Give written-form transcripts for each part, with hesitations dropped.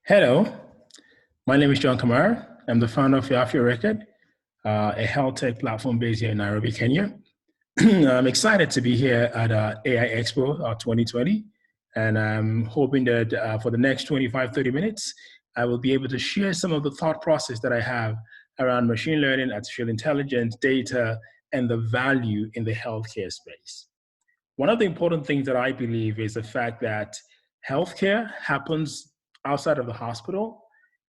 Hello, my name is John Kamara. I'm the founder of Afyarekod, a health tech platform based here in Nairobi, Kenya. I'm excited to be here at AI Expo 2020, and I'm hoping that for the next 25, 30 minutes, I will be able to share some of the thought process that I have around machine learning, artificial intelligence, data, and the value in the healthcare space. One of the important things that I believe is the fact that healthcare happens outside of the hospital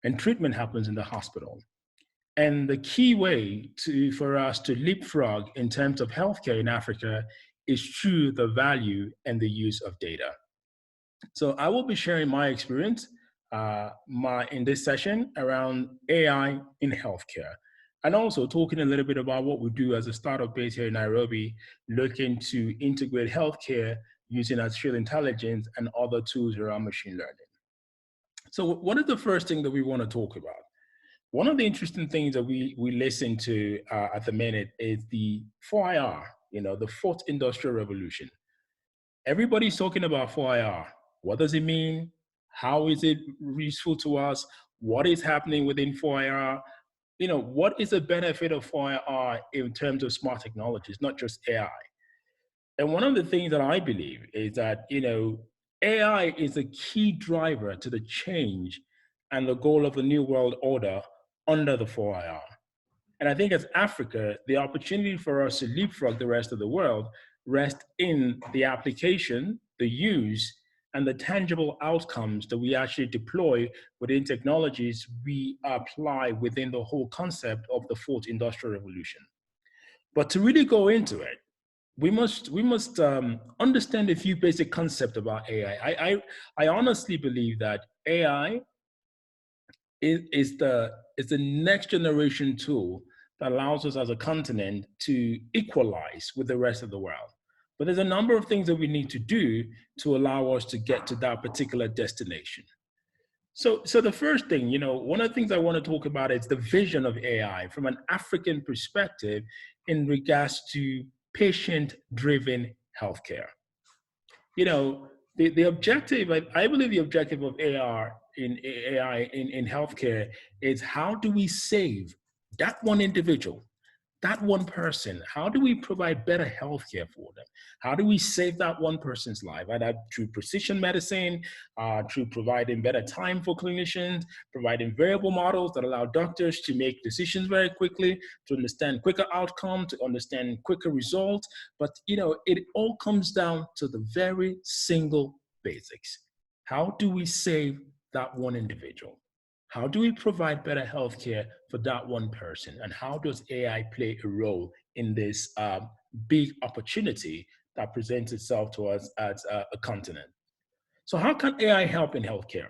and treatment happens in the hospital. And the key way for us to leapfrog in terms of healthcare in Africa is through the value and the use of data. So I will be sharing my experience in this session around AI in healthcare, and also talking a little bit about what we do as a startup based here in Nairobi, looking to integrate healthcare using artificial intelligence and other tools around machine learning. So what is the first thing that we want to talk about? One of the interesting things that we listen to at the minute is the 4IR, the fourth industrial revolution. Everybody's talking about 4IR. What does it mean? How is it useful to us? What is happening within 4IR? What is the benefit of 4IR in terms of smart technologies, not just AI? And one of the things that I believe is that, AI is a key driver to the change and the goal of the New World Order under the 4IR. And I think as Africa, the opportunity for us to leapfrog the rest of the world rests in the application, the use, and the tangible outcomes that we actually deploy within technologies we apply within the whole concept of the fourth industrial revolution. But to really go into it, we must understand a few basic concepts about AI. I honestly believe that AI is the next generation tool that allows us as a continent to equalize with the rest of the world. But there's a number of things that we need to do to allow us to get to that particular destination. So the first thing, one of the things I want to talk about is the vision of AI from an African perspective in regards to patient-driven healthcare. The objective, I believe the objective of AI in healthcare is how do we save that one individual, that one person? How do we provide better healthcare for them? How do we save that one person's life? Either through precision medicine, through providing better time for clinicians, providing variable models that allow doctors to make decisions very quickly, to understand quicker outcomes, to understand quicker results. But it all comes down to the very single basics. How do we save that one individual? How do we provide better healthcare for that one person? And how does AI play a role in this big opportunity that presents itself to us as a continent? So how can AI help in healthcare?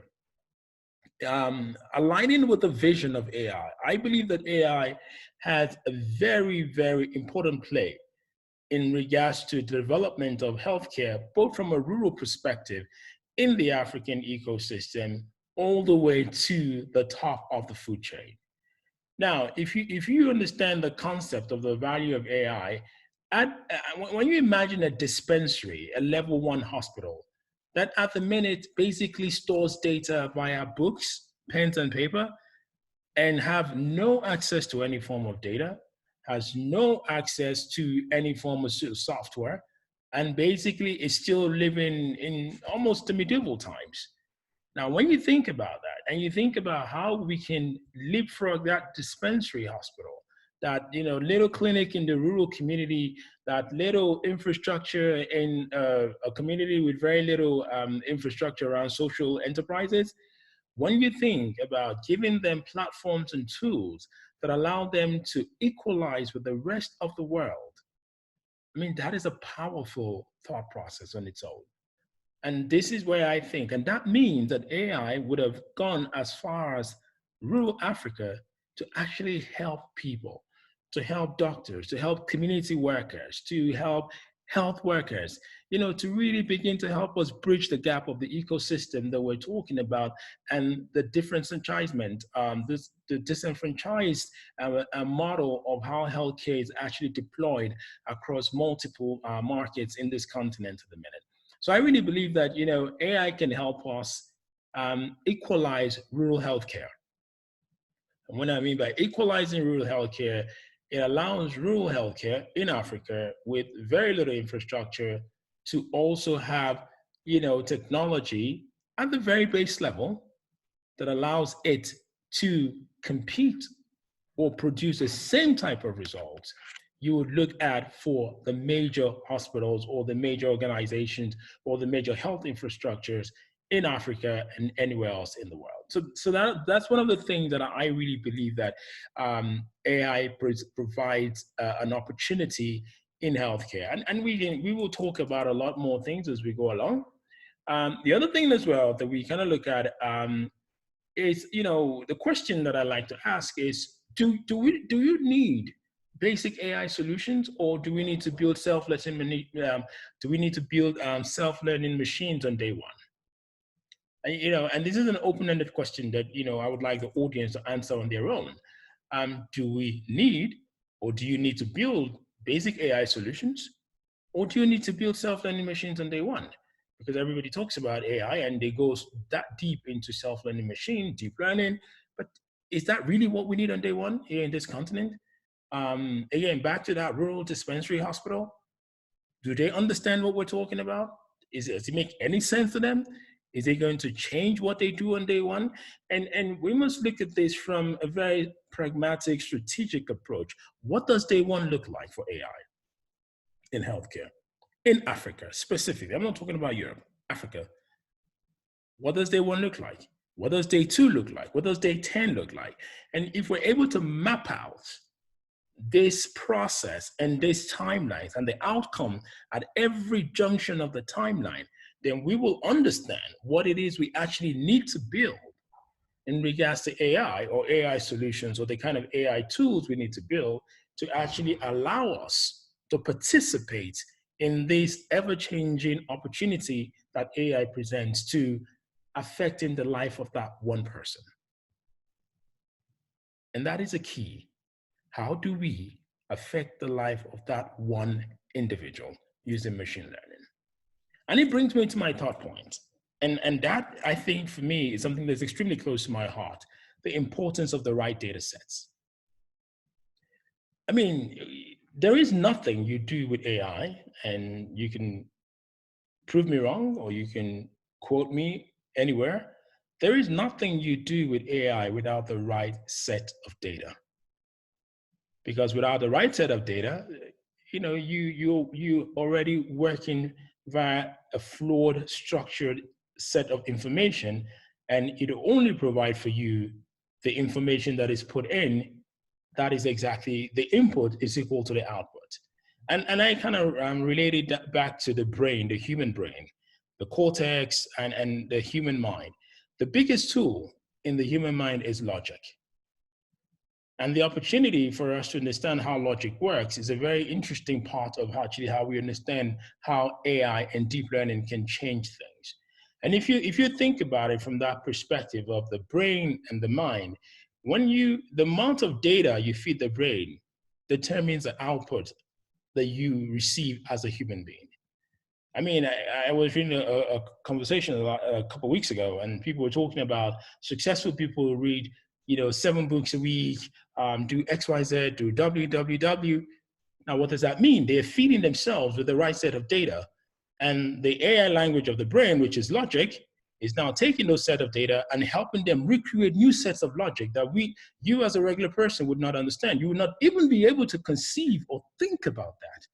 Aligning with the vision of AI, I believe that AI has a very, very important play in regards to the development of healthcare, both from a rural perspective in the African ecosystem, all the way to the top of the food chain. Now, if you understand the concept of the value of AI, when you imagine a dispensary, a level 1 hospital, that at the minute basically stores data via books, pens and paper, and have no access to any form of data, has no access to any form of software, and basically is still living in almost the medieval times. Now, when you think about that, and you think about how we can leapfrog that dispensary hospital, that little clinic in the rural community, that little infrastructure in a community with very little infrastructure around social enterprises, when you think about giving them platforms and tools that allow them to equalize with the rest of the world, I mean, that is a powerful thought process on its own. And this is where I think, and that means that AI would have gone as far as rural Africa to actually help people, to help doctors, to help community workers, to help health workers, to really begin to help us bridge the gap of the ecosystem that we're talking about and the disenfranchisement, the disenfranchised model of how healthcare is actually deployed across multiple markets in this continent at the minute. So I really believe that AI can help us equalize rural healthcare. And what I mean by equalizing rural healthcare, it allows rural healthcare in Africa with very little infrastructure to also have, technology at the very base level that allows it to compete or produce the same type of results you would look at for the major hospitals or the major organizations or the major health infrastructures in Africa and anywhere else in the world. So that's one of the things that I really believe that AI provides an opportunity in healthcare. And we will talk about a lot more things as we go along. The other thing as well that we kind of look at is, the question that I like to ask is, do you need basic AI solutions, or do we need to build self-learning machines on day one? And this is an open-ended question that, I would like the audience to answer on their own. Do we need, or do you need to build basic AI solutions, or do you need to build self-learning machines on day one? Because everybody talks about AI and they go that deep into self-learning machine, deep learning, but is that really what we need on day one here in this continent? Again, back to that rural dispensary hospital, do they understand what we're talking about? Does it make any sense to them? Is it going to change what they do on day one? And we must look at this from a very pragmatic, strategic approach. What does day one look like for AI in healthcare? In Africa, specifically, I'm not talking about Europe, Africa. What does day one look like? What does day 2 look like? What does day 10 look like? And if we're able to map out this process and this timelines and the outcome at every junction of the timeline, then we will understand what it is we actually need to build in regards to AI or AI solutions or the kind of AI tools we need to build to actually allow us to participate in this ever-changing opportunity that AI presents to affecting the life of that one person. And that is a key. How do we affect the life of that one individual using machine learning? And it brings me to my third point. And that, I think, for me, is something that's extremely close to my heart, the importance of the right data sets. I mean, there is nothing you do with AI, and you can prove me wrong, or you can quote me anywhere. There is nothing you do with AI without the right set of data. Because without the right set of data, you already working via a flawed, structured set of information, and it only provide for you the information that is put in. That is exactly, the input is equal to the output. And I kind of related that back to the brain, the human brain, the cortex and the human mind. The biggest tool in the human mind is logic. And the opportunity for us to understand how logic works is a very interesting part of actually how we understand how AI and deep learning can change things. And if you think about it from that perspective of the brain and the mind, the amount of data you feed the brain determines the output that you receive as a human being. I mean, I was reading a conversation a couple of weeks ago, and people were talking about successful people who read, 7 books a week, do XYZ, do WWW. Now, what does that mean? They're feeding themselves with the right set of data. And the AI language of the brain, which is logic, is now taking those set of data and helping them recreate new sets of logic that you as a regular person would not understand. You would not even be able to conceive or think about that,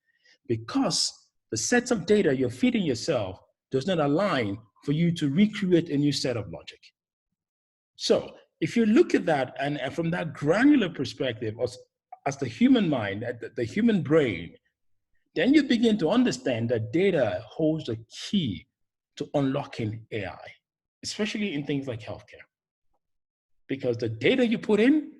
because the sets of data you're feeding yourself does not align for you to recreate a new set of logic. So if you look at that and from that granular perspective as the human mind, the human brain, then you begin to understand that data holds the key to unlocking AI, especially in things like healthcare. Because the data you put in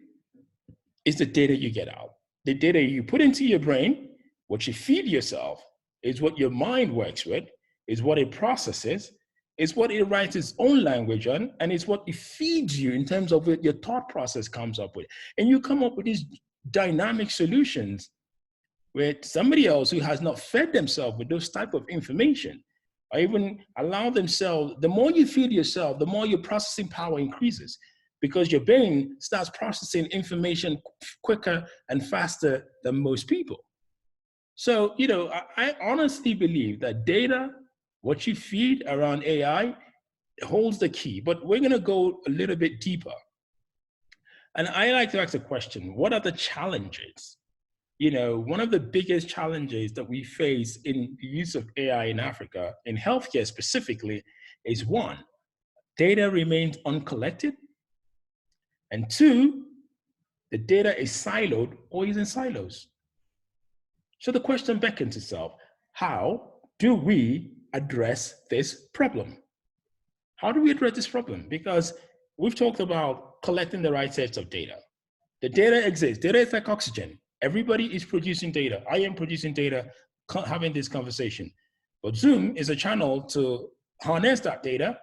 is the data you get out. The data you put into your brain, what you feed yourself, is what your mind works with, is what it processes, is what it writes its own language on, and it's what it feeds you in terms of what your thought process comes up with. And you come up with these dynamic solutions where somebody else who has not fed themselves with those type of information or even allow themselves, the more you feed yourself, the more your processing power increases, because your brain starts processing information quicker and faster than most people. So, I honestly believe that data, what you feed around AI, holds the key, but we're going to go a little bit deeper. And I like to ask the question, what are the challenges? One of the biggest challenges that we face in the use of AI in Africa, in healthcare specifically, is one, data remains uncollected, and two, the data is siloed or is in silos. So the question beckons itself, how do we address this problem? How do we address this problem? Because we've talked about collecting the right sets of data. The data exists. Data is like oxygen. Everybody is producing data. I am producing data, having this conversation. But Zoom is a channel to harness that data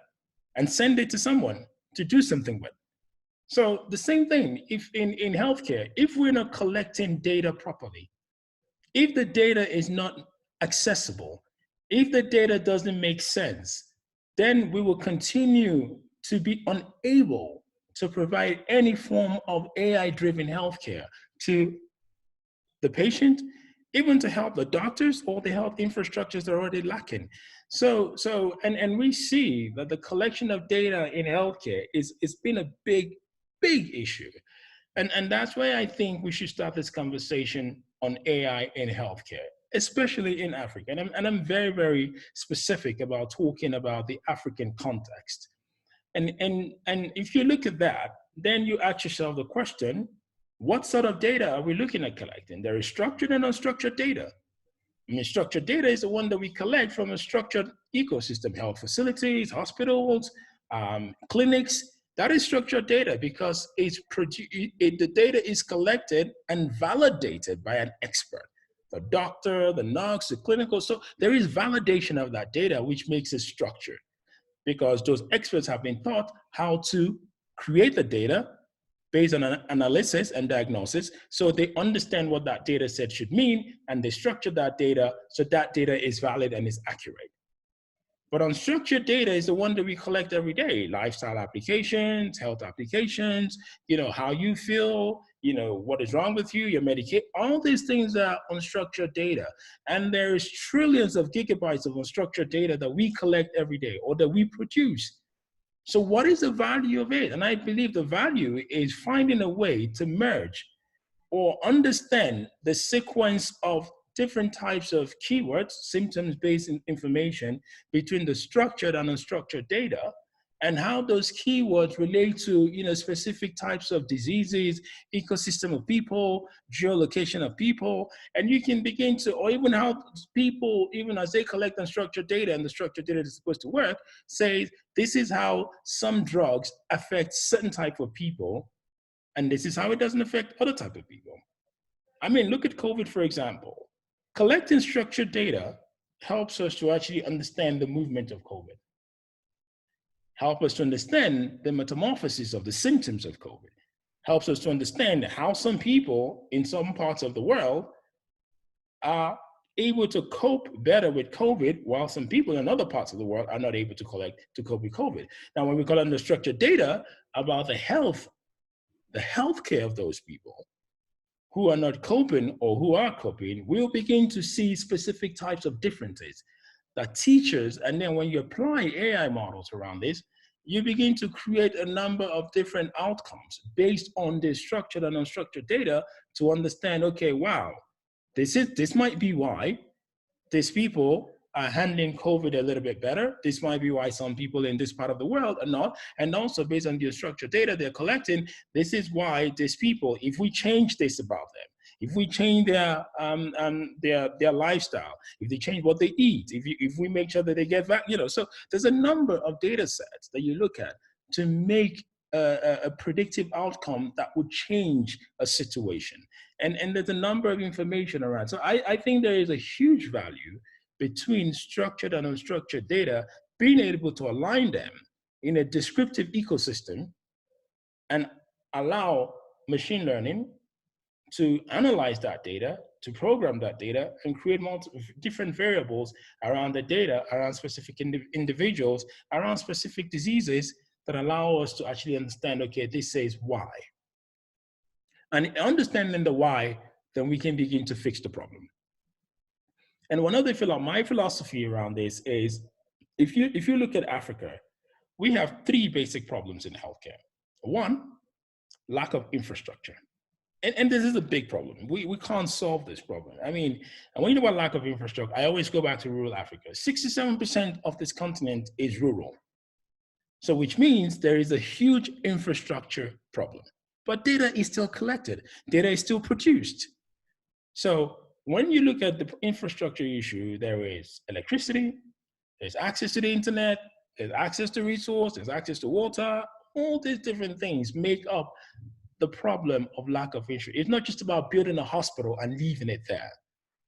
and send it to someone to do something with. So the same thing, if in healthcare, if we're not collecting data properly, if the data is not accessible, if the data doesn't make sense, then we will continue to be unable to provide any form of AI-driven healthcare to the patient, even to help the doctors or the health infrastructures that are already lacking. And we see that the collection of data in healthcare it's been a big issue. And that's why I think we should start this conversation on AI in healthcare, especially in Africa. And I'm very, very specific about talking about the African context. And if you look at that, then you ask yourself the question, what sort of data are we looking at collecting? There is structured and unstructured data. I mean, structured data is the one that we collect from a structured ecosystem, health facilities, hospitals, clinics. That is structured data because the data is collected and validated by an expert, the doctor, the nurse, the clinical. So there is validation of that data, which makes it structured, because those experts have been taught how to create the data based on an analysis and diagnosis. So they understand what that data set should mean, and they structure that data so that data is valid and is accurate. But unstructured data is the one that we collect every day: lifestyle applications, health applications, how you feel, what is wrong with you, your medication, all these things are unstructured data. And there's trillions of gigabytes of unstructured data that we collect every day or that we produce. So what is the value of it? And I believe the value is finding a way to merge or understand the sequence of different types of keywords, symptoms-based information between the structured and unstructured data, and how those keywords relate to specific types of diseases, ecosystem of people, geolocation of people. And you can begin to, or even how people, even as they collect unstructured data and the structured data is supposed to work, say this is how some drugs affect certain type of people, and this is how it doesn't affect other type of people. I mean, look at COVID, for example. Collecting structured data helps us to actually understand the movement of COVID, help us to understand the metamorphosis of the symptoms of COVID, helps us to understand how some people in some parts of the world are able to cope better with COVID, while some people in other parts of the world are not able to cope with COVID. Now, when we collect unstructured data about the healthcare of those people who are not coping or who are coping, we'll begin to see specific types of differences that teachers, and then when you apply AI models around this, you begin to create a number of different outcomes based on the structured and unstructured data to understand, okay, wow, this might be why these people are handling COVID a little bit better. This might be why some people in this part of the world are not. And also based on the unstructured data they're collecting, this is why these people, if we change this about them, if we change their lifestyle, if they change what they eat, if we make sure that they get back, so there's a number of data sets that you look at to make a predictive outcome that would change a situation. And there's a number of information around. So I think there is a huge value between structured and unstructured data, being able to align them in a descriptive ecosystem and allow machine learning to analyze that data, to program that data, and create different variables around the data, around specific individuals, around specific diseases that allow us to actually understand, okay, this says why. And understanding the why, then we can begin to fix the problem. And one other my philosophy around this is, if you look at Africa, we have three basic problems in healthcare. One, lack of infrastructure. And this is a big problem. We can't solve this problem. I mean, and when you talk about lack of infrastructure, I always go back to rural Africa. 67% of this continent is rural. So which means there is a huge infrastructure problem. But data is still collected. Data is still produced. So when you look at the infrastructure issue, there is electricity, there's access to the internet, there's access to resources, there's access to water. All these different things make up the problem of lack of infrastructure. It's not just about building a hospital and leaving it there.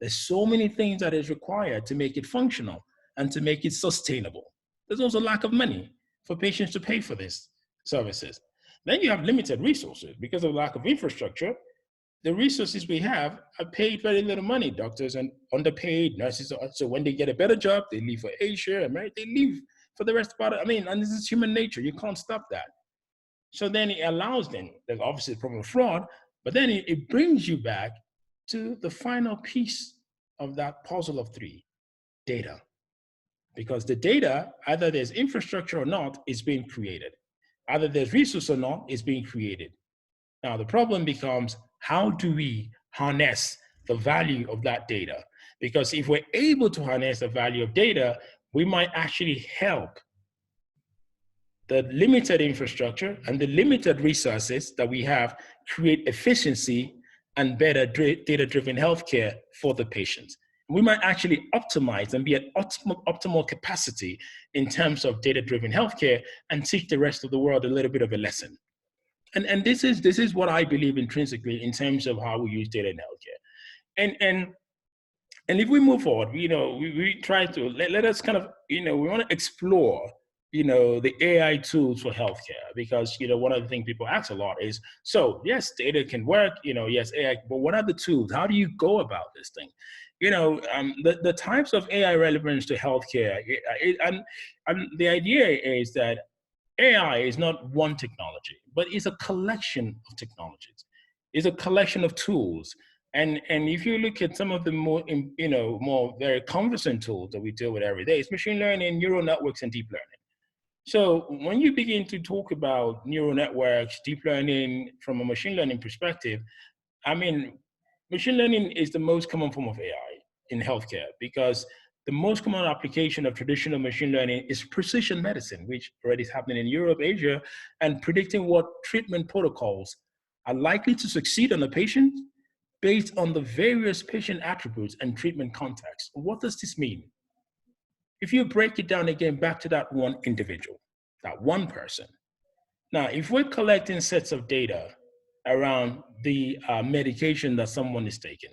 There's so many things that is required to make it functional and to make it sustainable. There's also lack of money for patients to pay for these services. Then you have limited resources because of lack of infrastructure. The resources we have are paid very little money. Doctors and underpaid, nurses. So when they get a better job, they leave for Asia, America, they leave for the rest of it. I mean, and this is human nature. You can't stop that. So then it allows them, there's obviously the problem of fraud, but then it brings you back to the final piece of that puzzle of three, data. Because the data, either there's infrastructure or not, is being created. Either there's resource or not, is being created. Now the problem becomes, how do we harness the value of that data? Because if we're able to harness the value of data, we might actually help the limited infrastructure and the limited resources that we have create efficiency and better data-driven healthcare for the patients. We might actually optimize and be at optimal capacity in terms of data-driven healthcare and teach the rest of the world a little bit of a lesson. And this is what I believe intrinsically in terms of how we use data in healthcare. And if we move forward, we try to let us kind of, we want to explore the AI tools for healthcare, because, one of the things people ask a lot is, so yes, data can work, yes, AI, but what are the tools? How do you go about this thing? The types of AI relevance to healthcare, and the idea is that AI is not one technology, but it's a collection of technologies. It's a collection of tools. And if you look at some of the more, more very conversant tools that we deal with every day, it's machine learning, neural networks, and deep learning. So when you begin to talk about neural networks, deep learning from a machine learning perspective, I mean, machine learning is the most common form of AI in healthcare, because the most common application of traditional machine learning is precision medicine, which already is happening in Europe, Asia, and predicting what treatment protocols are likely to succeed on a patient based on the various patient attributes and treatment contexts. What does this mean? If you break it down again back to that one individual, that one person. Now, if we're collecting sets of data around the medication that someone is taking,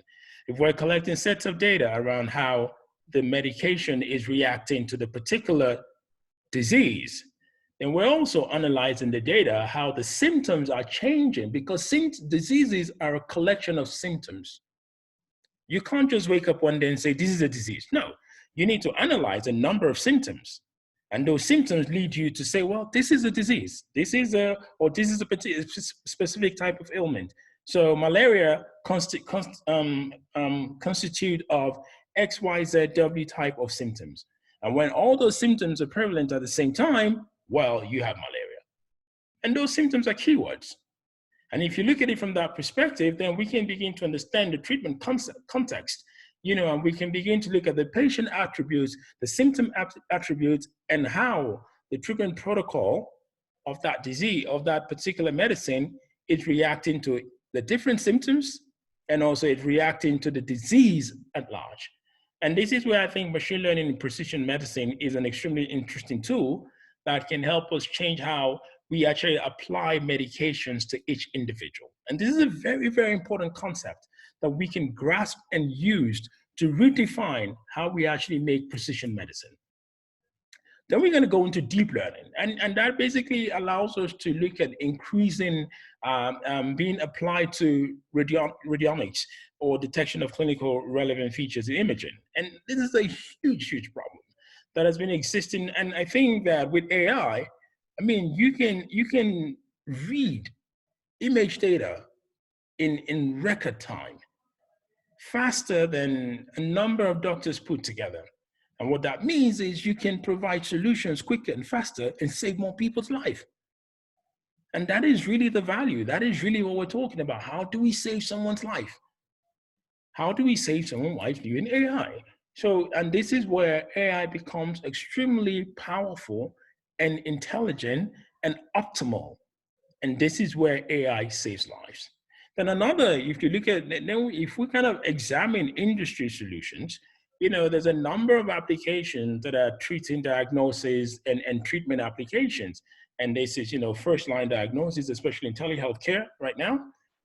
if we're collecting sets of data around how the medication is reacting to the particular disease, then we're also analyzing the data, how the symptoms are changing, because diseases are a collection of symptoms. You can't just wake up one day and say, this is a disease. No, you need to analyze a number of symptoms. And those symptoms lead you to say, well, this is a disease. This is a specific type of ailment. So malaria constitute of XYZW type of symptoms. And when all those symptoms are prevalent at the same time, well, you have malaria. And those symptoms are keywords. And if you look at it from that perspective, then we can begin to understand the treatment context, and we can begin to look at the patient attributes, the symptom attributes, and how the treatment protocol of that disease, of that particular medicine, is reacting to the different symptoms, and also it's reacting to the disease at large. And this is where I think machine learning in precision medicine is an extremely interesting tool that can help us change how we actually apply medications to each individual. And this is a very, very important concept that we can grasp and use to redefine how we actually make precision medicine. Then we're going to go into deep learning, and that basically allows us to look at increasing being applied to radiomics or detection of clinical relevant features in imaging. And this is a huge, huge problem that has been existing. And I think that with AI, I mean, you can read image data in record time, faster than a number of doctors put together. And what that means is you can provide solutions quicker and faster and save more people's life. And that is really the value. That is really what we're talking about. How do we save someone's life? How do we save someone's life using AI? So, and this is where AI becomes extremely powerful and intelligent and optimal. And this is where AI saves lives. Then another, if you look at, if we kind of examine industry solutions, there's a number of applications that are treating diagnosis and treatment applications. And this is, first line diagnosis, especially in telehealth care right now,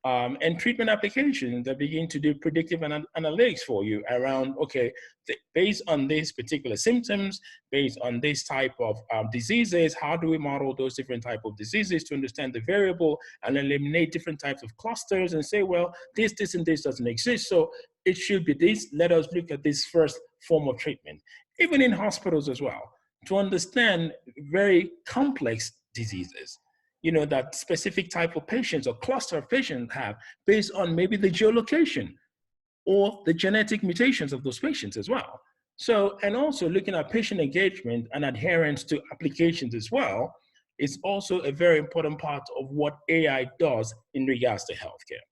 and treatment applications that begin to do predictive analytics for you around, okay, based on these particular symptoms, based on this type of diseases, how do we model those different type of diseases to understand the variable and eliminate different types of clusters and say, well, this, and this doesn't exist, so it should be this. Let us look at this first form of treatment. Even in hospitals as well, to understand very complex diseases, that specific type of patients or cluster of patients have based on maybe the geolocation or the genetic mutations of those patients as well. So, and also looking at patient engagement and adherence to applications as well is also a very important part of what AI does in regards to healthcare.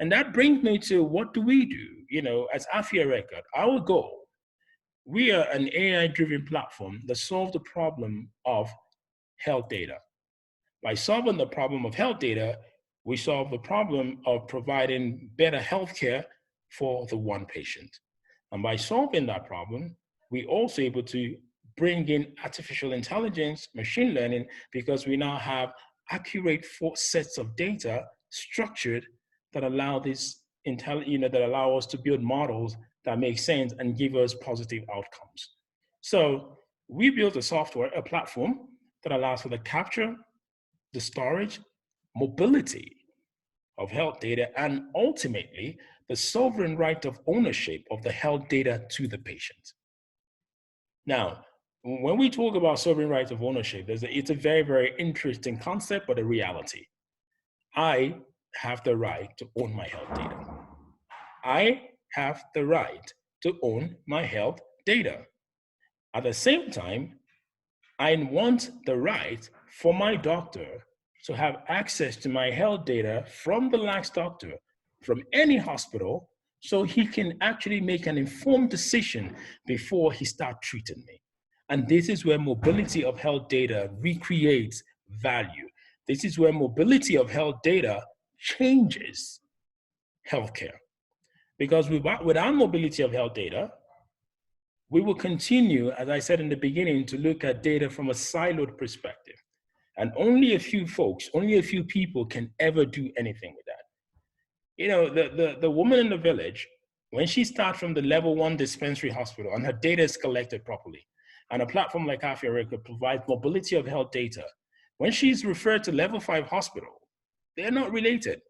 And that brings me to, what do we do? As Afyarekod, our goal, we are an AI-driven platform that solves the problem of health data. By solving the problem of health data, we solve the problem of providing better healthcare for the one patient. And by solving that problem, we're also able to bring in artificial intelligence, machine learning, because we now have accurate sets of data structured that allow that allow us to build models that make sense and give us positive outcomes. So we built a platform that allows for the capture, the storage, mobility of health data, and ultimately the sovereign right of ownership of the health data to the patient. Now, when we talk about sovereign right of ownership, it's a very, very interesting concept, but a reality. I have the right to own my health data. I have the right to own my health data. At the same time, I want the right for my doctor to have access to my health data from the last doctor, from any hospital, so he can actually make an informed decision before he starts treating me. And this is where mobility of health data recreates value. This is where mobility of health data changes healthcare. Because without mobility of health data, we will continue, as I said in the beginning, to look at data from a siloed perspective. And only a few folks, only a few people can ever do anything with that. The woman in the village, when she starts from the level 1 dispensary hospital and her data is collected properly, and a platform like Afyarekod provides mobility of health data, when she's referred to level 5 hospital, they're not related.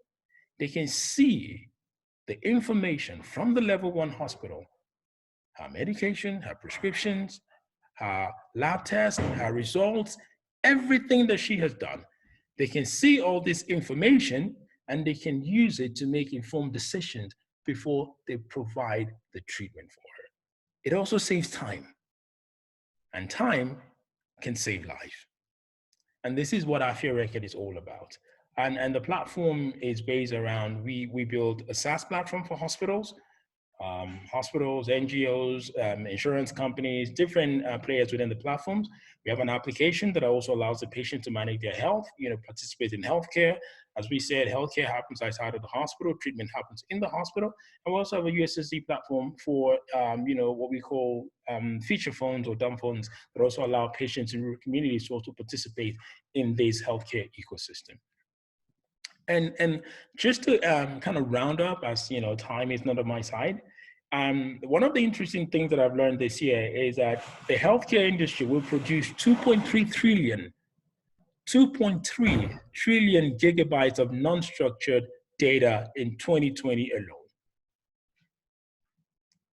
They can see the information from the level 1 hospital, her medication, her prescriptions, her lab tests, her results, everything that she has done. They can see all this information and they can use it to make informed decisions before they provide the treatment for her. It also saves time, and time can save life. And this is what Afyarekod is all about. And the platform is based around, we build a SaaS platform for hospitals, NGOs, insurance companies, different players within the platforms. We have an application that also allows the patient to manage their health, participate in healthcare. As we said, healthcare happens outside of the hospital, treatment happens in the hospital. And we also have a USSD platform for, what we call feature phones or dumb phones that also allow patients in rural communities to also participate in this healthcare ecosystem. And just to kind of round up, as time is not on my side, One of the interesting things that I've learned this year is that the healthcare industry will produce 2.3 trillion gigabytes of non-structured data in 2020 alone.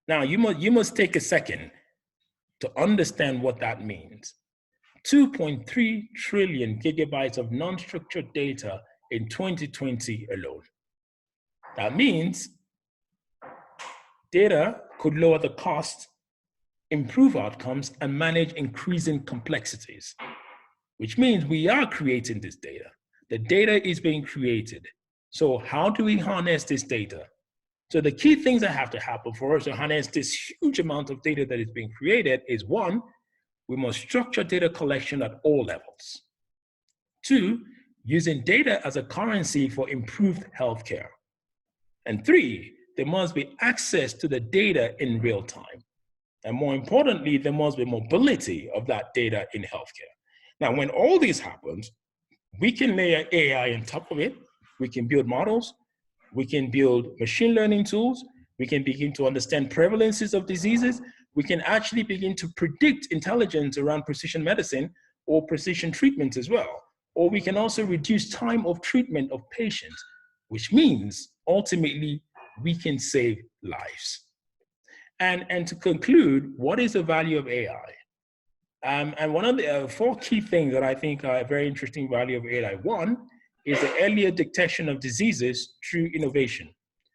Now, you must take a second to understand what that means. 2.3 trillion gigabytes of non-structured data in 2020 alone. That means data could lower the cost, improve outcomes, and manage increasing complexities, which means we are creating this data. The data is being created. So how do we harness this data? So the key things that have to happen for us to harness this huge amount of data that is being created is, one, we must structure data collection at all levels. Two, using data as a currency for improved healthcare. And three, there must be access to the data in real time. And more importantly, there must be mobility of that data in healthcare. Now, when all this happens, we can layer AI on top of it. We can build models. We can build machine learning tools. We can begin to understand prevalences of diseases. We can actually begin to predict intelligence around precision medicine or precision treatment as well. Or we can also reduce time of treatment of patients, which means ultimately we can save lives. And to conclude, what is the value of AI? And one of the four key things that I think are a very interesting value of AI. One is the earlier detection of diseases through innovation.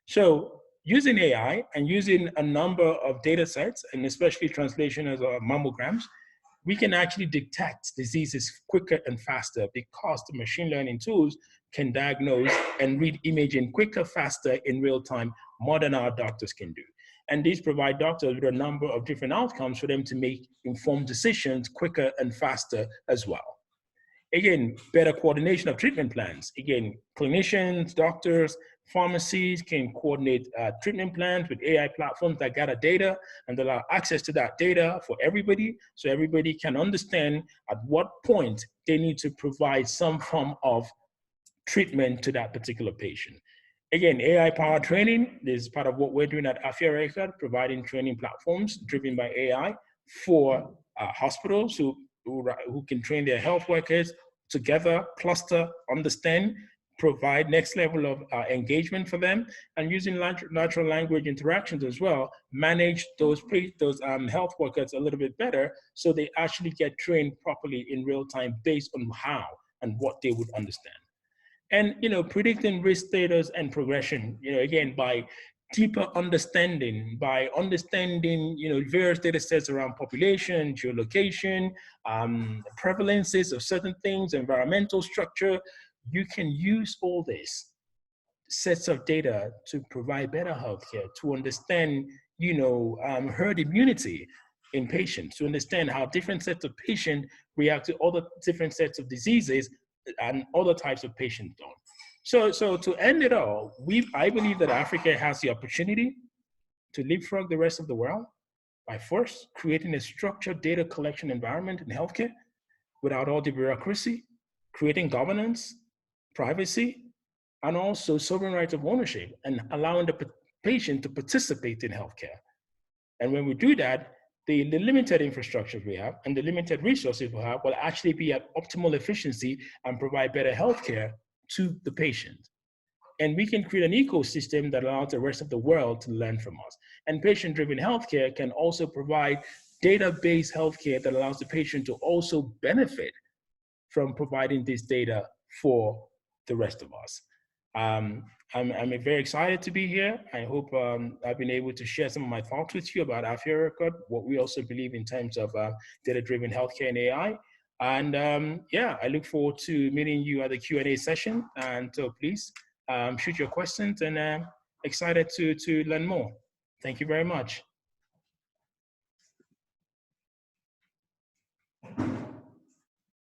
So using AI and using a number of data sets, and especially translation as mammograms, we can actually detect diseases quicker and faster because the machine learning tools can diagnose and read imaging quicker, faster in real time, more than our doctors can do. And these provide doctors with a number of different outcomes for them to make informed decisions quicker and faster as well. Again, better coordination of treatment plans. Again, clinicians, doctors, pharmacies can coordinate treatment plans with AI platforms that gather data and allow access to that data for everybody, so everybody can understand at what point they need to provide some form of treatment to that particular patient. Again, AI-powered training is part of what we're doing at Afyarekod, providing training platforms driven by AI for hospitals who can train their health workers together, cluster, understand, provide next level of engagement for them, and using natural language interactions as well, manage those health workers a little bit better so they actually get trained properly in real time based on how and what they would understand. And, predicting risk status and progression, again, by deeper understanding, various data sets around population, geolocation, prevalences of certain things, environmental structure, you can use all these sets of data to provide better healthcare, to understand, herd immunity in patients, to understand how different sets of patients react to other different sets of diseases and other types of patients don't. So to end it all, I believe that Africa has the opportunity to leapfrog the rest of the world by first creating a structured data collection environment in healthcare without all the bureaucracy, creating governance, privacy, and also sovereign rights of ownership, and allowing the patient to participate in healthcare. And when we do that, the limited infrastructure we have and the limited resources we have will actually be at optimal efficiency and provide better healthcare to the patient. And we can create an ecosystem that allows the rest of the world to learn from us. And patient-driven healthcare can also provide data-based healthcare that allows the patient to also benefit from providing this data for the rest of us. I'm very excited to be here. I hope I've been able to share some of my thoughts with you about Afyarekod, what we also believe in terms of data-driven healthcare and AI. And I look forward to meeting you at the Q&A session. And so please shoot your questions, and excited to learn more. Thank you very much.